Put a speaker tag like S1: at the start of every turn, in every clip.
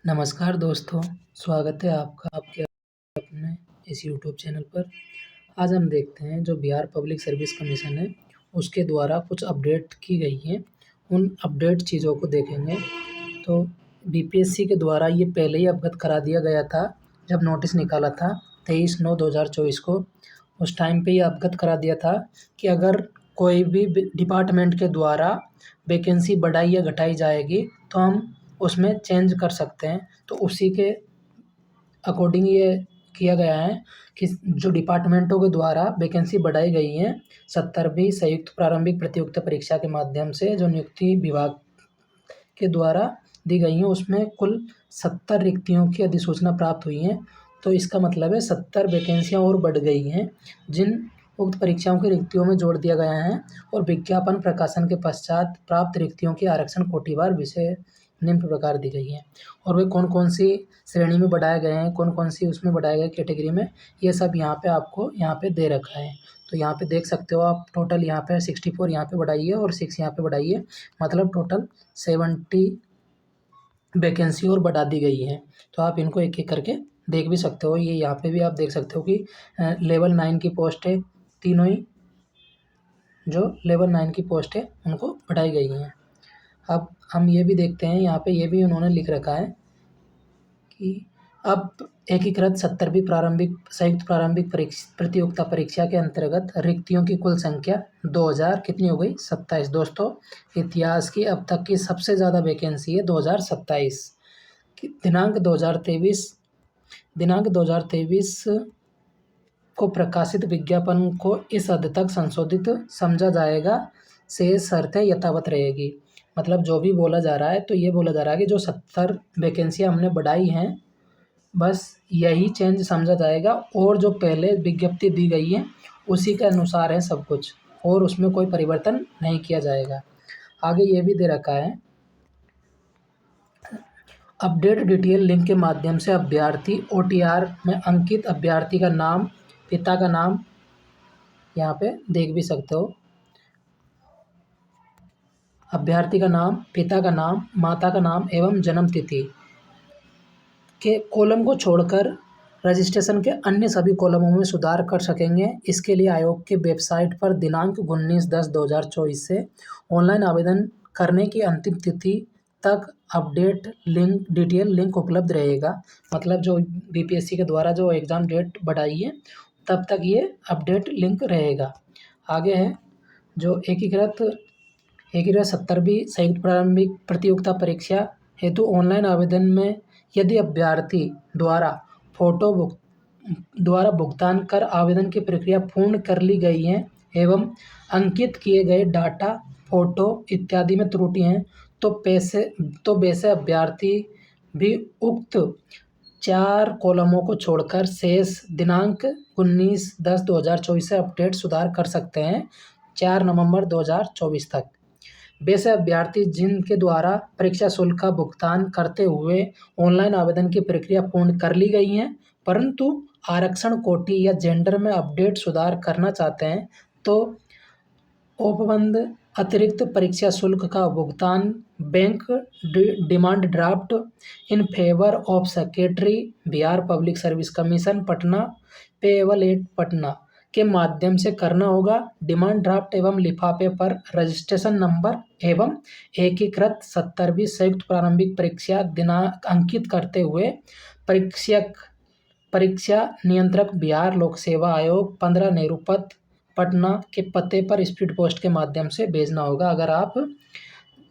S1: नमस्कार दोस्तों, स्वागत है आपका आपके अपने इस यूट्यूब चैनल पर। आज हम देखते हैं जो बिहार पब्लिक सर्विस कमीशन है, उसके द्वारा कुछ अपडेट की गई हैं, उन अपडेट चीज़ों को देखेंगे। तो बीपीएससी के द्वारा ये पहले ही अवगत करा दिया गया था, जब नोटिस निकाला था 23/9/2024 को। उस टाइम पे ये अवगत करा दिया था कि अगर कोई भी डिपार्टमेंट के द्वारा वैकेंसी बढ़ाई या घटाई जाएगी, तो हम उसमें चेंज कर सकते हैं। तो उसी के अकॉर्डिंग ये किया गया है कि जो डिपार्टमेंटों के द्वारा वैकेंसी बढ़ाई गई हैं 70वीं संयुक्त प्रारंभिक प्रतियोगिता परीक्षा के माध्यम से जो नियुक्ति विभाग के द्वारा दी गई हैं, उसमें कुल 70 रिक्तियों की अधिसूचना प्राप्त हुई हैं। तो इसका मतलब है 70 वैकेंसियाँ और बढ़ गई हैं, जिन उक्त परीक्षाओं की रिक्तियों में जोड़ दिया गया है। और विज्ञापन प्रकाशन के पश्चात प्राप्त रिक्तियों की आरक्षण कोटिवार विषय निम्न प्रकार दी गई हैं। और वे कौन कौन सी श्रेणी में बढ़ाए गए हैं, कौन कौन सी उसमें बढ़ाए गए कैटेगरी में, ये सब यहाँ पे आपको यहाँ पे दे रखा है। तो यहाँ पे देख सकते हो आप, टोटल यहाँ पे 64 यहाँ पे बढ़ाई है और 6 यहाँ पे बढ़ाई है, मतलब टोटल 70 वैकेंसी और बढ़ा दी गई है। तो आप इनको एक एक करके देख भी सकते हो। ये यहाँ पे भी आप देख सकते हो कि लेवल 9 की पोस्ट है, तीनों ही जो लेवल 9 की पोस्ट है उनको बढ़ाई गई हैं। अब हम ये भी देखते हैं, यहाँ पे ये भी उन्होंने लिख रखा है कि अब एकीकृत 70वीं संयुक्त प्रारंभिक प्रतियोगिता परीक्षा के अंतर्गत रिक्तियों की कुल संख्या 2000 कितनी हो गई, 27। दोस्तों, इतिहास की अब तक की सबसे ज़्यादा वैकेंसी है 2027 की। दिनांक 2023 को प्रकाशित विज्ञापन को इस हद तक संशोधित समझा जाएगा, शेष शर्तें यथावत रहेगी। मतलब जो भी बोला जा रहा है, तो ये बोला जा रहा है कि जो 70 वैकेंसियाँ हमने बढ़ाई हैं, बस यही चेंज समझा जाएगा, और जो पहले विज्ञप्ति दी गई है उसी के अनुसार है सब कुछ, और उसमें कोई परिवर्तन नहीं किया जाएगा। आगे ये भी दे रखा है, अपडेट डिटेल लिंक के माध्यम से अभ्यर्थी ओटीआर में अंकित अभ्यर्थी का नाम, पिता का नाम, यहाँ पे देख भी सकते हो, अभ्यर्थी का नाम, पिता का नाम, माता का नाम एवं जन्म तिथि के कॉलम को छोड़कर रजिस्ट्रेशन के अन्य सभी कॉलमों में सुधार कर सकेंगे। इसके लिए आयोग के वेबसाइट पर दिनांक 19/10/2024 से ऑनलाइन आवेदन करने की अंतिम तिथि तक अपडेट डिटेल लिंक उपलब्ध रहेगा। मतलब जो बीपीएससी के द्वारा जो एग्ज़ाम डेट बढ़ाई है, तब तक ये अपडेट लिंक रहेगा। आगे है जो एकीकृत 70वीं संयुक्त प्रारंभिक प्रतियोगिता परीक्षा हेतु ऑनलाइन आवेदन में यदि अभ्यर्थी द्वारा भुगतान कर आवेदन की प्रक्रिया पूर्ण कर ली गई है एवं अंकित किए गए डाटा, फोटो इत्यादि में त्रुटि हैं, तो वैसे अभ्यर्थी भी उक्त 4 कॉलमों को छोड़कर शेष दिनांक 19/10/2024 से अपडेट सुधार कर सकते हैं, 4 नवंबर 2024 तक। वैसे अभ्यर्थी जिनके द्वारा परीक्षा शुल्क का भुगतान करते हुए ऑनलाइन आवेदन की प्रक्रिया पूर्ण कर ली गई है, परंतु आरक्षण कोटि या जेंडर में अपडेट सुधार करना चाहते हैं, तो उपबंध अतिरिक्त परीक्षा शुल्क का भुगतान bank demand draft in favour of secretary Bihar public service commission Patna, payable eight Patna के माध्यम से करना होगा। डिमांड ड्राफ्ट एवं लिफाफे पर रजिस्ट्रेशन नंबर एवं एकीकृत 70वीं संयुक्त प्रारंभिक परीक्षा दिनांक अंकित करते हुए परीक्षा नियंत्रक बिहार लोक सेवा आयोग 15 नेहरू पथ पटना के पते पर स्पीड पोस्ट के माध्यम से भेजना होगा। अगर आप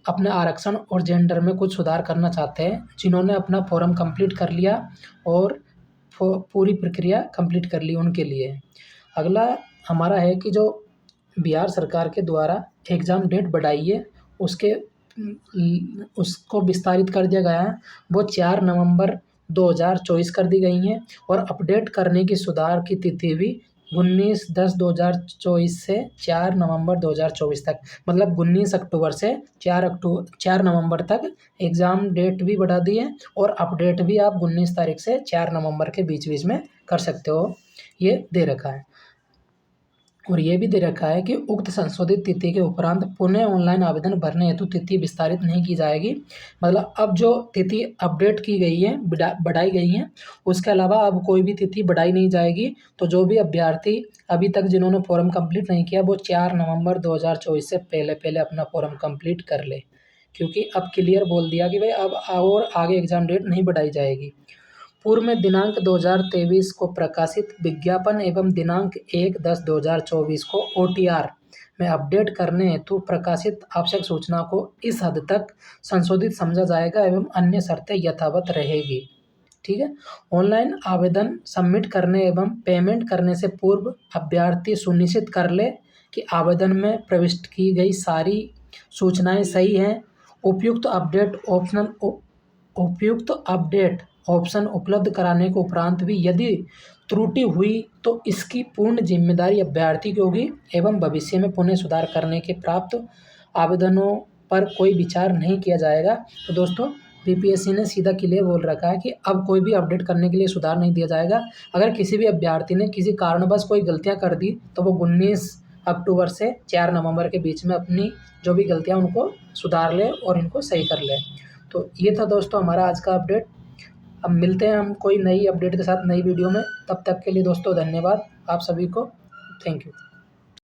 S1: अपने आरक्षण और जेंडर में कुछ सुधार करना चाहते हैं, जिन्होंने अपना फॉर्म कंप्लीट कर लिया और पूरी प्रक्रिया कंप्लीट कर ली, उनके लिए। अगला हमारा है कि जो बिहार सरकार के द्वारा एग्ज़ाम डेट बढ़ाई है, उसको विस्तारित कर दिया गया है, वो 4 नवंबर 2024 कर दी गई हैं, और अपडेट करने की सुधार की तिथि भी 19/10/2024 से 4 नवंबर 2024 तक, मतलब 19 अक्टूबर से 4 नवंबर तक एग्ज़ाम डेट भी बढ़ा दी है, और अपडेट भी आप 19 तारीख से 4 नवंबर के बीच में कर सकते हो, ये दे रखा है। और ये भी दे रखा है कि उक्त संशोधित तिथि के उपरांत पुनः ऑनलाइन आवेदन भरने हेतु तिथि विस्तारित नहीं की जाएगी। मतलब अब जो तिथि अपडेट की गई है, बढ़ाई गई है, उसके अलावा अब कोई भी तिथि बढ़ाई नहीं जाएगी। तो जो भी अभ्यर्थी अभी तक जिन्होंने फॉर्म कंप्लीट नहीं किया, वो 4 नवंबर 2024 से पहले अपना फॉर्म कंप्लीट कर ले, क्योंकि अब क्लियर बोल दिया कि भाई अब और आगे एग्ज़ाम डेट नहीं बढ़ाई जाएगी। पूर्व में दिनांक 2023 को प्रकाशित विज्ञापन एवं दिनांक 1/10/2024 को OTR में अपडेट करने हेतु प्रकाशित आवश्यक सूचना को इस हद तक संशोधित समझा जाएगा एवं अन्य शर्तें यथावत रहेगी। ठीक है। ऑनलाइन आवेदन सबमिट करने एवं पेमेंट करने से पूर्व अभ्यर्थी सुनिश्चित कर ले कि आवेदन में प्रविष्ट की गई सारी सूचनाएं सही हैं। उपयुक्त अपडेट ऑप्शन उपलब्ध कराने के उपरांत भी यदि त्रुटि हुई तो इसकी पूर्ण जिम्मेदारी अभ्यर्थी की होगी एवं भविष्य में पुनः सुधार करने के प्राप्त आवेदनों पर कोई विचार नहीं किया जाएगा। तो दोस्तों, बीपीएससी ने सीधा क्लियर बोल रखा है कि अब कोई भी अपडेट करने के लिए सुधार नहीं दिया जाएगा। अगर किसी भी अभ्यर्थी ने किसी कारणवश कोई गलतियां कर दी तो वो 19 अक्टूबर से 4 नवंबर के बीच में अपनी जो भी गलतियां उनको सुधार ले और इनको सही कर ले। तो ये था दोस्तों हमारा आज का अपडेट। अब मिलते हैं हम कोई नई अपडेट के साथ नई वीडियो में। तब तक के लिए दोस्तों धन्यवाद आप सभी को। Thank you.